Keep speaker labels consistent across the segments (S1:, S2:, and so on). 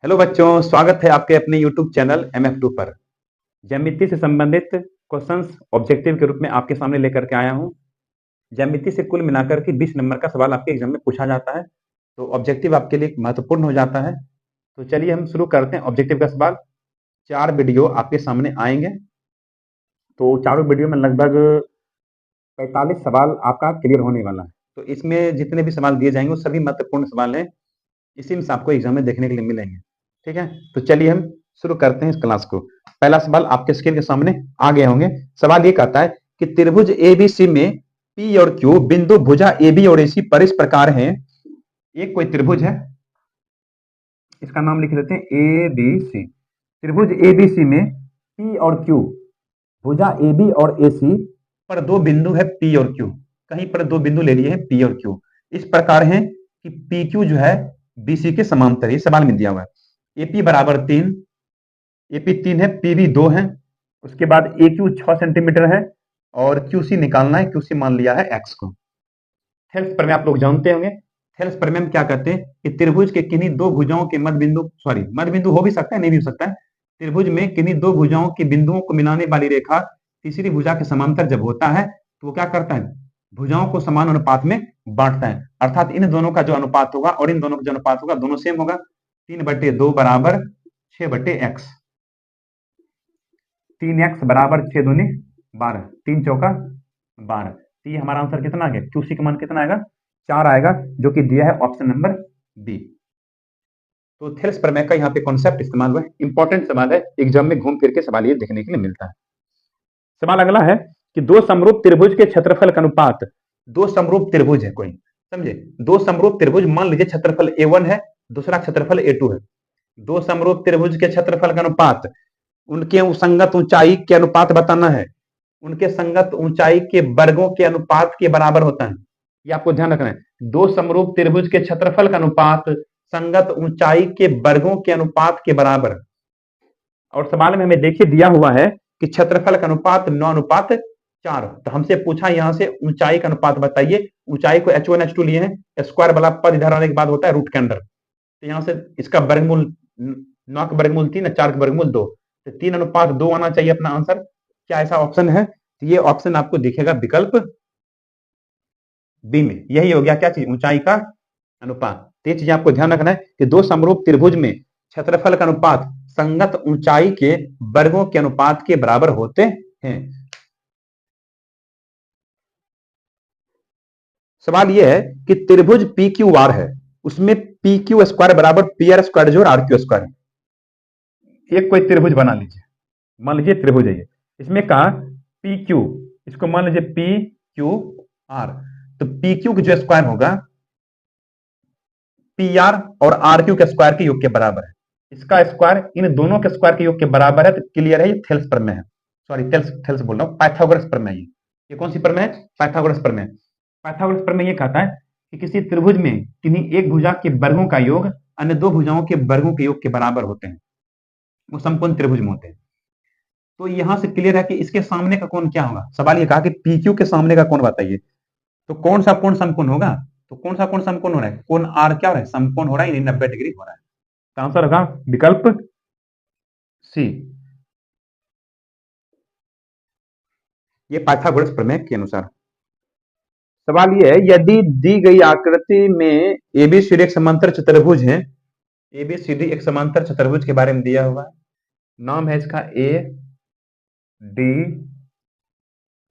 S1: Hello बच्चों, स्वागत है आपके अपने YouTube चैनल MF2 पर। ज्यामिति से संबंधित क्वेश्चंस ऑब्जेक्टिव के रूप में आपके सामने लेकर के आया हूं। ज्यामिति से कुल मिलाकर के 20 नंबर का सवाल आपके एग्जाम में पूछा जाता है, तो ऑब्जेक्टिव आपके लिए महत्वपूर्ण हो जाता है। तो चलिए हम शुरू करते हैं ऑब्जेक्टिव का सवाल। 4 वीडियो आपके सामने आएंगे, तो चारों वीडियो में लगभग 45 सवाल आपका क्लियर होने वाला है। तो इसमें जितने भी सवाल दिए जाएंगे वो सभी महत्वपूर्ण सवाल हैं, इसी में से आपको एग्जाम में देखने के लिए मिलेंगे। ठीक है, तो चलिए हम शुरू करते हैं इस क्लास को। पहला सवाल आपके स्क्रीन के सामने आ गए होंगे। सवाल ये कहता है कि त्रिभुज एबीसी में पी और क्यू बिंदु भुजा एबी और एसी पर इस प्रकार हैं। एक कोई त्रिभुज है, इसका नाम लिख देते हैं एबीसी। त्रिभुज एबीसी में पी और क्यू, भुजा एबी और एसी पर दो बिंदु है पी और क्यू। कहीं पर दो बिंदु ले लिए हैं पी और क्यू, इस प्रकार है कि पी क्यू जो है बीसी के समांतर। ये सवाल में दिया हुआ है। एपी बराबर 3, एपी 3 है, पीबी 2 है। उसके बाद ए क्यू 6 सेंटीमीटर है और क्यूसी निकालना है। क्यूसी मान लिया है एक्स को। थेल्स प्रमेय आप लोग जानते होंगे। थेल्स प्रमेय में क्या कहते हैं कि त्रिभुज के किन्हीं दो भुजाओं के मध्य बिंदु, मध्य बिंदु हो भी सकता है, नहीं भी हो सकता है। त्रिभुज में किन्हीं दो भुजाओं के बिंदुओं को मिलाने वाली रेखा तीसरी भुजा के समांतर जब होता है तो वो क्या करता है, भुजाओं को समान अनुपात में बांटता है। अर्थात इन दोनों का जो अनुपात होगा और इन दोनों का जो अनुपात होगा दोनों सेम होगा। 3/2 बराबर 6/x। 3x बराबर 6 दूनी 12, 3 चौका 12। तो ये हमारा आंसर कितना आ गया, क्यूसी का मान कितना आएगा, 4 आएगा, जो कि दिया है ऑप्शन नंबर बी। तो थेल्स प्रमेय का यहाँ पे कॉन्सेप्ट इस्तेमाल हुआ है। इंपॉर्टेंट सवाल है, एग्जाम में घूम फिर के सवाल ये देखने के लिए मिलता है। सवाल अगला है कि दो समरूप त्रिभुज के क्षेत्रफल का अनुपात। दो समरूप त्रिभुज है कोई, समझे, दो समरूप त्रिभुज, मान लीजिए क्षेत्रफल A1 है, दूसरा क्षेत्रफल A2 है। दो समरूप त्रिभुज के क्षेत्रफल का अनुपात उनके संगत ऊंचाई के अनुपात बताना है। उनके संगत ऊंचाई के वर्गों के अनुपात के बराबर होता है। ये आपको ध्यान रखना है। दो समरूप त्रिभुज के क्षेत्रफल का अनुपात संगत ऊंचाई के वर्गों के अनुपात के बराबर। और सवाल में हमें देखिए दिया हुआ है कि क्षेत्रफल का अनुपात 9:4। तो हमसे पूछा यहां से ऊंचाई का अनुपात बताइए। ऊंचाई को H1 H2 लिए हैं, स्क्वायर वाला पद इधर आने के बाद होता है रूट के अंदर। तो यहां से इसका वर्गमूल 9 का वर्गमूल 3, 4 का वर्गमूल 2, तो 3:2 आना चाहिए अपना आंसर। क्या ऐसा ऑप्शन है? तो ये ऑप्शन आपको दिखेगा विकल्प बी में। यही हो गया क्या चीज, ऊंचाई का अनुपात। तो ये चीज आपको ध्यान रखना है कि दो समरूप त्रिभुज में क्षेत्रफल का अनुपात संगत ऊंचाई के वर्गों के अनुपात के बराबर होते हैं। सवाल यह है कि त्रिभुज पी क्यू आर है, उसमें पी क्यू स्क्वायर बराबर पी आर स्क्वायर जो आर क्यू स्क्वायर। एक कोई त्रिभुज बना लीजिए, मान लीजिए त्रिभुज है ये, इसमें कहा पी क्यू, इसको मान लीजिए पी क्यू आर। तो पी क्यू जो स्क्वायर होगा पी आर और आर क्यू के स्क्वायर के योग के बराबर है। इसका स्क्वायर इन दोनों के स्क्वायर के योग के बराबर है। तो क्लियर है, ये थेल्स प्रमेय है। सॉरी, थेल्स थेल्स बोल रहा हूं, पाइथागोरस प्रमेय। ये कौन सी प्रमेय है? पाइथागोरस प्रमेय। पाइथागोरस प्रमेय ये कहता है कि किसी त्रिभुज में किन्हीं एक भुजा के वर्गों का योग अन्य दो भुजाओं के वर्गों के योग के बराबर होते हैं, वो समकोण त्रिभुज में होते हैं। तो यहां से क्लियर है कि इसके सामने का कोण क्या होगा। सवाल ये कहा कि पी क्यू के सामने का कोण बताइए, तो कौन सा कोण समकोण होगा। तो कौन सा कोण समकोण हो रहा है, कोण आर क्या हो रहा है, समकोण हो रहा है, 90 डिग्री हो रहा है। तो आंसर होगा विकल्प सी। ये पाइथागोरस प्रमेय के अनुसार। सवाल ये है, यदि दी गई आकृति में एबीसीडी एक समांतर चतुर्भुज है, एबीसीडी एक समांतर चतुर्भुज के बारे में दिया हुआ है। नाम है इसका ए डी,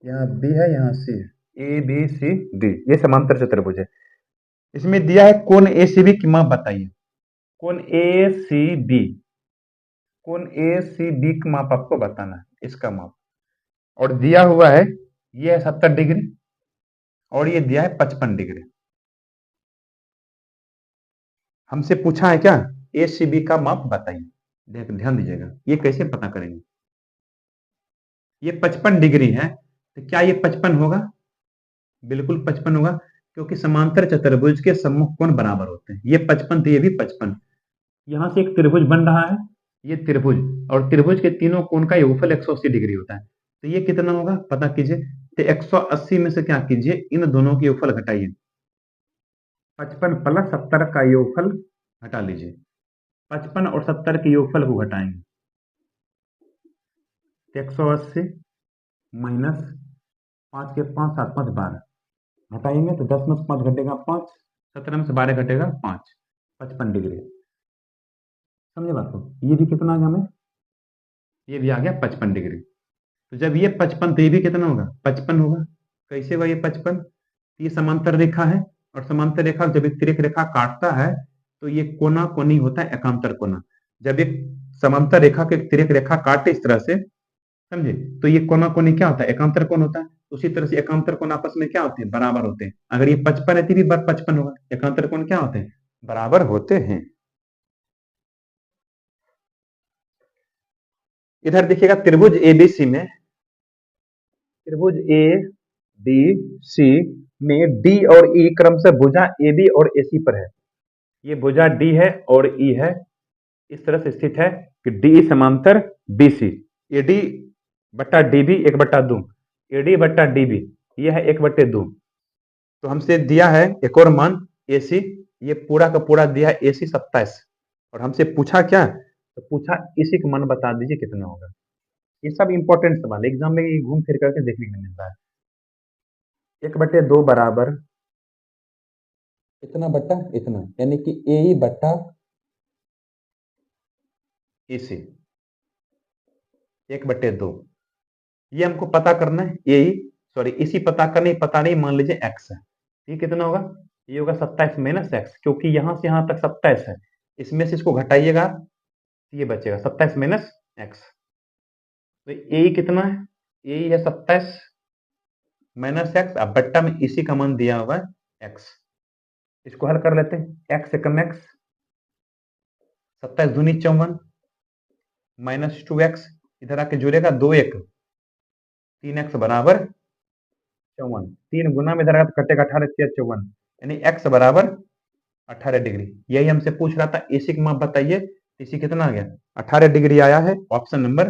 S1: यहाँ बी है, यहाँ सी है, ए बी सी डी, ये समांतर चतुर्भुज है। इसमें दिया है कोण ए सी बी की माप बताइए। कोण ए सी बी, कोण ए सी बी की माप आपको बताना है, इसका माप। और दिया हुआ है ये है 70 डिग्री और ये दिया है 55 डिग्री। हमसे पूछा है क्या, ए सी बी का माप बताइए। ध्यान दीजिएगा, ये कैसे पता करेंगे। ये 55 डिग्री है, तो क्या ये 55 होगा? बिल्कुल 55 होगा, क्योंकि समांतर चतुर्भुज के सम्मुख कोण बराबर होते हैं। ये 55 तो ये भी 55। यहां से एक त्रिभुज बन रहा है, ये त्रिभुज, और त्रिभुज के तीनों कोण का योगफल 180 डिग्री होता है। तो ये कितना होगा पता कीजिए। तो 180 में से क्या कीजिए, इन दोनों की योगफल घटाइए, 55 + 70 का योगफल घटा लीजिए। 55 और 70 के योगफल को घटाएंगे। 180 माइनस 5 के 5 7 5 12 घटाएंगे तो 10 में से 5 घटेगा 5, 17 में से 12 घटेगा 5, 55 डिग्री। समझे बात को? ये भी कितना आ गया हमें? ये भी आ गया 55 डिग्री। तो जब ये 55 तो ये भी कितना होगा? 55 होगा। कैसे हुआ ये 55? ये समांतर रेखा है और समांतर रेखा जब एक तिर्यक रेखा काटता है तो ये कोना कोनी होता है एकांतर कोना। जब एक समांतर रेखा के तिर्यक रेखा काटे इस तरह से, समझे, तो ये कोना कोनी क्या होता है? एकांतर कोण होता है। उसी तरह से एकांतर कोण आपस में क्या होते हैं? बराबर होते हैं। अगर ये 55 है तो भी 55 होगा। एकांतर कोण क्या होते हैं? बराबर होते हैं। इधर देखिएगा त्रिभुज एबीसी में, त्रिभुज ए बी सी में डी और ई क्रमशः भुजा ए बी और ए सी पर है। ये भुजा डी है और ई है, इस तरह से स्थित है कि डी समांतर बी सी। ए डी बट्टा डी बी 1/2, ए डी बट्टा डी बी यह है 1/2। तो हमसे दिया है एक और मान ए सी, ये पूरा का पूरा दिया है ए सी 27 और हमसे पूछा क्या? तो पूछा इसी का मान बता दीजिए कितना होगा। ये सब इंपॉर्टेंट सवाल एग्जाम में घूम फिर करके देखने को मिलता है। 1/2 बराबर इतना बट्टा इतना, यानी कि ए ई बट्टा ए सी 1/2। ये हमको पता करना है। ए ई सॉरी इसी पता नहीं मान लीजिए एक्स है। ये कितना होगा? ये होगा 27 माइनस एक्स, क्योंकि यहां से यहां तक 27 है, इसमें से इसको घटाइएगा तो ये बचेगा 27 माइनस एक्स। तो ए कितना है? ए है 27 माइनस एक्स, अब बट्टा में इसी का मान दिया हुआ है एक्स। इसको हल कर लेते हैं। एक्स एकम एक्स, 27 दूनी 54 माइनस 2x, इधर आके जुड़ेगा 2 1 3x बराबर 54। 3 गुना में इधर आएगा तो कटेगा 18 3 54, यानी x बराबर 18 डिग्री। यही हमसे पूछ रहा था। एसी का माप बताइए। एसी कितना आ गया? 18 डिग्री आया है। ऑप्शन नंबर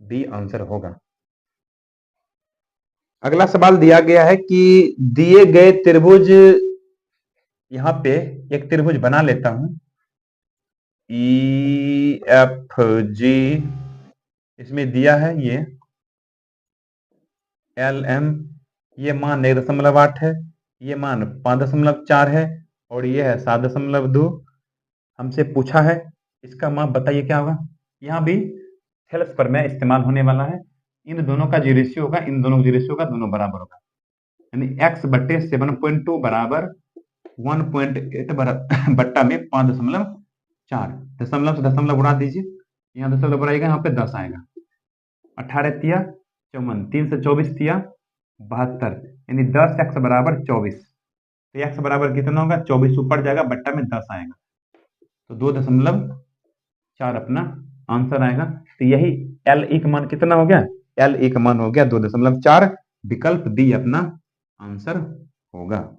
S1: बी आंसर होगा। अगला सवाल दिया गया है कि दिए गए त्रिभुज, यहां पे एक त्रिभुज बना लेता हूं, ई एफ जी, इसमें दिया है ये एल एम, ये मान 1.8 है, ये मान 5.4 है और ये है 7.2। हमसे पूछा है इसका माप बताइए क्या होगा। यहाँ भी थेल्स पर में इस्तेमाल होने वाला है। इन दोनों का जो रेशियो होगा, इन दोनों का जो रेशियो होगा, दोनों बराबर होगा, यानी x/7.2 बराबर 1.8 बट्टा में 5.4। दशमलव से दशमलव उड़ा दीजिए, यहाँ दशमलव बढ़ाएगा, यहाँ पे 10 आएगा। 18 तिया 54, 3 से 24 तिया 72, यानी 10x बराबर 24। तो x बराबर कितना होगा? 24 ऊपर जाएगा, बट्टा में 10 आएगा, तो 2.4 अपना आंसर आएगा। तो यही एल ई का मान कितना हो गया? एल ई का मान हो गया 2.4। विकल्प डी अपना आंसर होगा।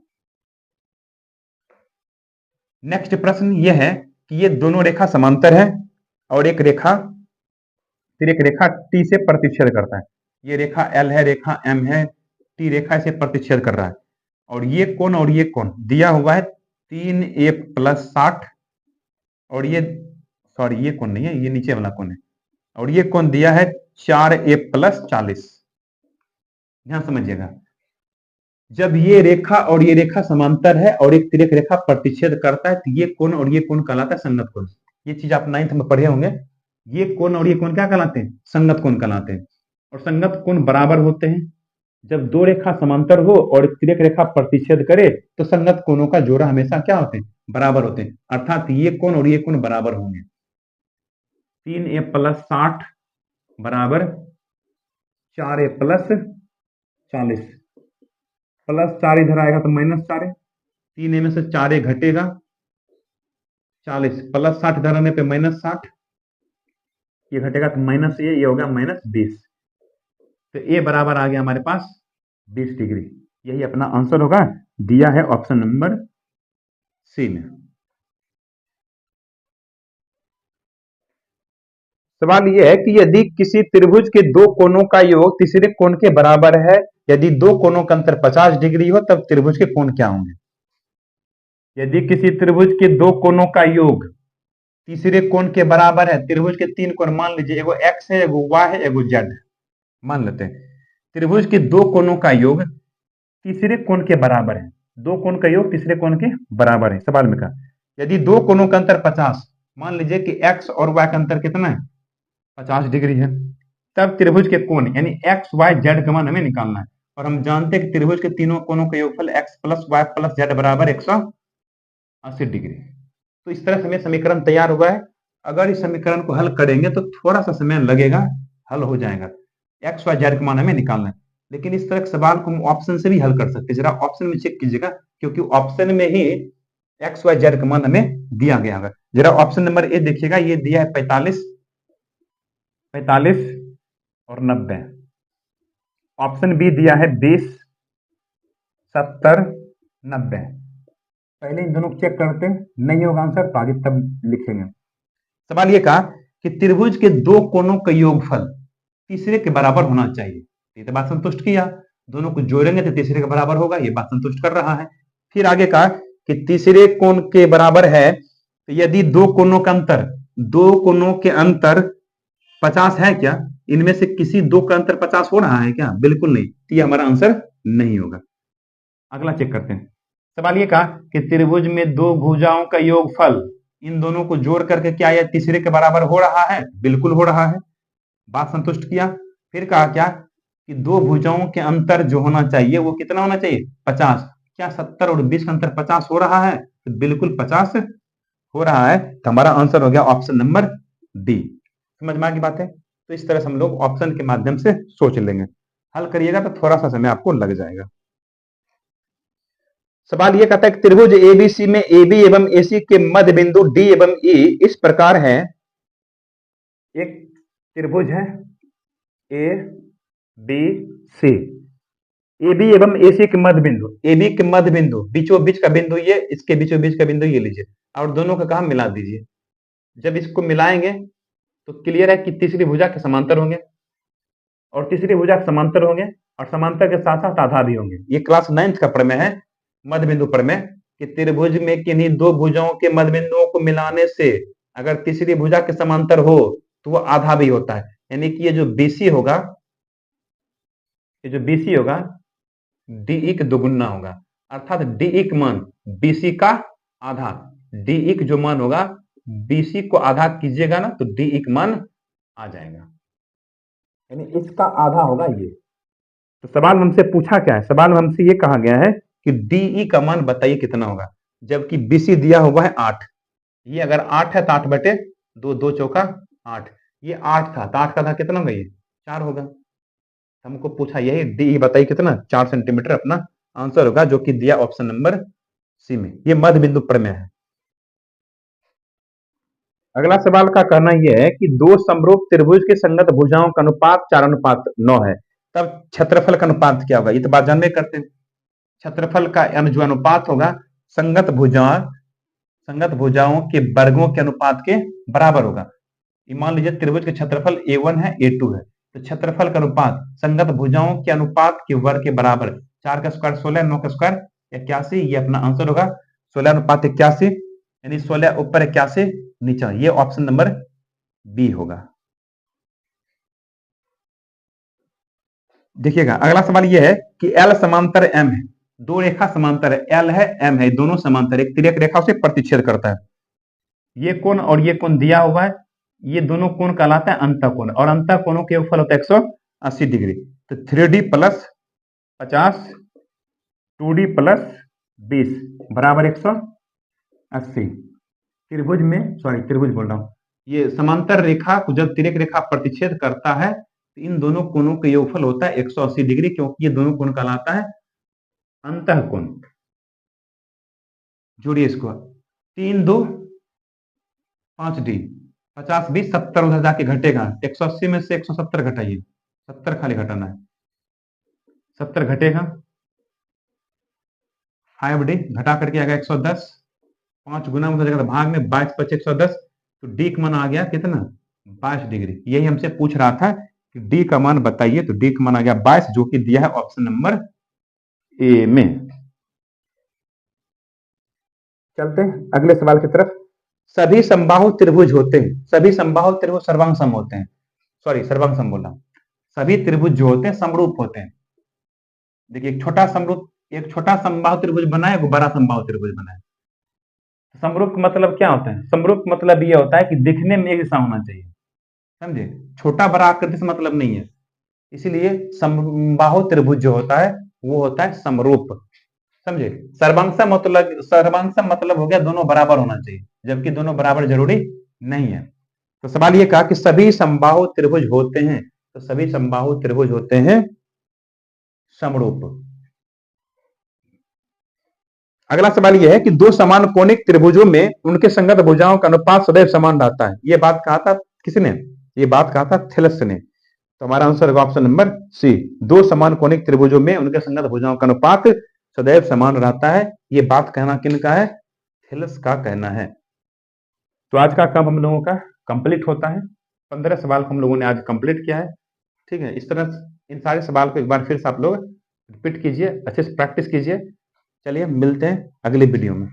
S1: नेक्स्ट प्रश्न यह है कि ये दोनों रेखा समांतर है और एक रेखा तिर्यक रेखा टी से प्रतिच्छेद करता है। ये रेखा एल है, रेखा एम है, टी रेखा इसे प्रतिच्छेद कर रहा है और ये कोण दिया हुआ है 3a+60 और ये सॉरी ये कोण नहीं है, ये नीचे वाला कोण है, और ये कोण दिया है 4a+40। ध्यान समझिएगा, जब ये रेखा और ये रेखा समांतर है और एक तिर्यक रेखा प्रतिच्छेद करता है तो ये कोण और ये कोण कहलाता है संगत कोण। ये चीज आप 9th में पढ़े होंगे। ये कोण और ये कोण क्या कहलाते हैं? संगत कोण कहलाते हैं। और संगत कोण बराबर होते हैं। जब दो रेखा समांतर हो और तिर्यक रेखा प्रतिच्छेद करे तो संगत कोणों का जोड़ा हमेशा क्या होते हैं? बराबर होते हैं, अर्थात ये कोण और ये कोण बराबर होंगे। 3a+60 बराबर 4a+40, +4 इधर आएगा तो -4 है, 3a में से 4a घटेगा 40, +60 इधर आने पे -60, ये घटेगा तो ये होगा -20। तो ए बराबर आ गया हमारे पास 20 डिग्री। यही अपना आंसर होगा, दिया है ऑप्शन नंबर सी में। सवाल यह है कि यदि किसी त्रिभुज के दो कोणों का योग तीसरे कोण के बराबर है, यदि दो कोणों का अंतर 50 डिग्री हो तब त्रिभुज के कोण क्या होंगे? यदि किसी त्रिभुज के दो कोणों का योग तीसरे कोण के बराबर है। त्रिभुज के 3 कोण मान लीजिए, एगो x है, एगो y है, एगो z है। मान लेते हैं त्रिभुज के 2 कोणों का योग तीसरे कोण के बराबर है। 2 कोण का योग तीसरे कोण के बराबर है। सवाल में कहा यदि 2 कोणों का अंतर 50, मान लीजिए कि x और y का अंतर कितना है, 50 डिग्री है, तब त्रिभुज के कोण यानी x y z का मान हमें निकालना है। और हम जानते हैं कि त्रिभुज के तीनों कोणों का योगफल x plus y plus z बराबर 180 डिग्री। तो इस तरह से हमें समीकरण तैयार हुआ है। अगर इस समीकरण को हल करेंगे तो थोड़ा सा समय लगेगा, हल हो जाएगा। एक्स वाई जेड का मान हमें निकालना है, लेकिन इस तरह के सवाल को हम ऑप्शन से भी हल कर सकते हैं। जरा ऑप्शन में चेक कीजिएगा, क्योंकि ऑप्शन में ही एक्स वाई जेड का मान हमें दिया गया है। जरा ऑप्शन नंबर ए देखिएगा, ये दिया है 45, 45 और 90। ऑप्शन बी दिया है 20, 70, 90। पहले इन दोनों को चेक करते हैं, नहीं होगा आंसर तो आगे तब लिखेंगे। सवाल ये कहा कि त्रिभुज के 2 कोणों का योगफल तीसरे के बराबर होना चाहिए। ये तो बात संतुष्ट किया, दोनों को जोड़ेंगे तो तीसरे के बराबर होगा, ये बात संतुष्ट कर रहा है। फिर आगे कहा कि तीसरे कोण के बराबर है तो यदि 2 कोणों का अंतर, 2 कोणों के अंतर 50 है क्या, इनमें से किसी 2 का अंतर 50 हो रहा है क्या, बिल्कुल नहीं, तो ये हमारा आंसर नहीं होगा। अगला चेक करते हैं। सवाल ये कहा कि त्रिभुज में 2 भुजाओं का योगफल, इन दोनों को जोड़ करके क्या यह तीसरे के बराबर हो रहा है, बिल्कुल हो रहा है, बात संतुष्ट किया। फिर कहा क्या कि 2 भुजाओं के अंतर जो होना चाहिए वो कितना होना चाहिए, 50। क्या 70 और 20 का अंतर 50 हो रहा है, तो बिल्कुल 50 हो रहा है, तो हमारा आंसर हो गया ऑप्शन नंबर डी। समझ में आ गई बात है। तो इस तरह से हम लोग ऑप्शन के माध्यम से सोच लेंगे, हल करिएगा तो थोड़ा सा समय आपको लग जाएगा। सवाल यह कहता है कि त्रिभुज एबीसी में AB एवं AC के मध्य बिंदु D एवं E इस प्रकार है। एक त्रिभुज है ए बी सी, AB एवं AC के मध्य बिंदु, AB के मध्य बिंदु, बीचों बीच का बिंदु ये, इसके बीचों बीच का बिंदु ये लीजिए, और दोनों का काम मिला दीजिए। जब इसको मिलाएंगे तो क्लियर है कि तीसरी भुजा के समांतर होंगे, और तीसरी भुजा के समांतर होंगे, और समांतर के साथ साथ आधा भी होंगे। ये क्लास 9th का प्रमेय है, मध्य बिंदु प्रमेय, कि त्रिभुज में किन्हीं 2 भुजाओं के मध्य बिंदुओं को मिलाने से अगर तीसरी भुजा के समांतर हो तो वो आधा भी होता है। यानी कि ये जो BC होगा, ये जो BC होगा DE का दोगुना होगा, अर्थात DE का मान BC का आधा। DE का जो मान होगा BC को आधा कीजिएगा ना तो DE का मान आ जाएगा, यानी इसका आधा होगा ये। तो सवाल हमसे पूछा क्या है, सवाल में हमसे ये कहा गया है कि DE का मान बताइए कितना होगा, जबकि BC दिया हुआ है 8। ये अगर 8 है तो 8 बटे 2, 2 चौका 8, ये 8 था तो 8 का आधा कितना होगा, ये 4 होगा। हमको पूछा यही DE बताइए कितना, 4 सेंटीमीटर अपना आंसर होगा, जो कि दिया ऑप्शन नंबर सी में। ये मध्य बिंदु प्रमेय है। अगला सवाल का कहना यह है कि 2 समरूप त्रिभुज के संगत भुजाओं का अनुपात 4:9 है, तब क्षेत्रफल का अनुपात क्या होगा। ये तो बात जानबे करते हैं, क्षेत्रफल का जो अनुपात होगा संगत भुजाओं के वर्गों के अनुपात के बराबर होगा। मान लीजिए त्रिभुज के क्षेत्रफल A1 है, A2 है, तो क्षेत्रफल का अनुपात संगत भुजाओं के अनुपात के वर्ग के बराबर। 4 का स्क्वायर 16, 9 का स्क्वायर 81, ये अपना आंसर होगा 16:81, यानी 16 ऊपर 81 नीचा, ये ऑप्शन नंबर बी होगा। देखिएगा अगला सवाल यह है कि L समांतर M है, 2 रेखा समांतर है, L है M है, दोनों समांतर, एक तिर्यक रेखा से प्रतिच्छेद करता है। ये कोण और ये कोण दिया हुआ है, ये दोनों कोण कहलाता है अंतःकोण, और अंतःकोणों के योगफल होता है 180 डिग्री। तो 3D प्लस 50 2D प्लस 20 बराबर 180। त्रिभुज बोल रहा हूं, ये समांतर रेखा को जब तिर्यक रेखा प्रतिच्छेद करता है तो इन दोनों कोणों का योगफल होता है 180 डिग्री, क्योंकि ये दोनों कोण कहलाता है अंतःकोण। जोड़िए इसको, 3 2 5D, 50 20 70 उधर जाके घटेगा, 180 में से 170 घटाइए, 70 खाली घटाना है, 70 घटेगा, 5D घटा करके आ गया 110, 5 गुना में हो जाएगा भाग में, 22 5 110, तो D का मान आ गया कितना, 22 डिग्री। यही हमसे पूछ रहा था कि D का मान बताइए, तो D का मान आ गया 22, जो कि दिया है ऑप्शन नंबर ए में। चलते हैं अगले सवाल की तरफ। सभी समबाहु त्रिभुज होते हैं, सभी समबाहु त्रिभुज सर्वांग सम होते हैं, सॉरी सर्वांग सम बोला, सभी त्रिभुज जो होते हैं समरूप होते हैं। देखिए एक छोटा समबाहु त्रिभुज बना है, एक बड़ा समबाहु त्रिभुज बना है। समरूप मतलब क्या होता है? समरूप मतलब ये होता है कि दिखने में एक जैसा होना चाहिए, समझे? छोटा बड़ा आकृति से मतलब नहीं है। इसीलिए समबाहु त्रिभुज जो होता है वो होता है समरूप, समझे? सर्वांग सम मतलब हो गया दोनों बराबर होना चाहिए, जबकि दोनों बराबर जरूरी नहीं है। तो सवाल ये कहा कि सभी समबाहु त्रिभुज होते हैं, तो सभी समबाहु त्रिभुज होते हैं समरूप। अगला सवाल यह है कि दो समान कोणिक त्रिभुजों में उनके संगत भुजाओं का अनुपात सदैव समान रहता है। यह बात कहा था किसने? यह बात कहा था थेलस ने। तो हमारा आंसर होगा ऑप्शन नंबर सी, दो समान कोणिक त्रिभुजों में उनके संगत भुजाओं का अनुपात सदैव समान रहता है। यह बात कहना किनका है? थेलस का कहना है। तो आज का काम हम लोगों का कंप्लीट होता है। 15 सवाल को हम लोगों ने आज कंप्लीट किया है। ठीक है, इस तरह इन सारे सवाल को एक बार फिर से आप लोग रिपीट कीजिए, अच्छे से प्रैक्टिस कीजिए। चलिए मिलते हैं अगली वीडियो में।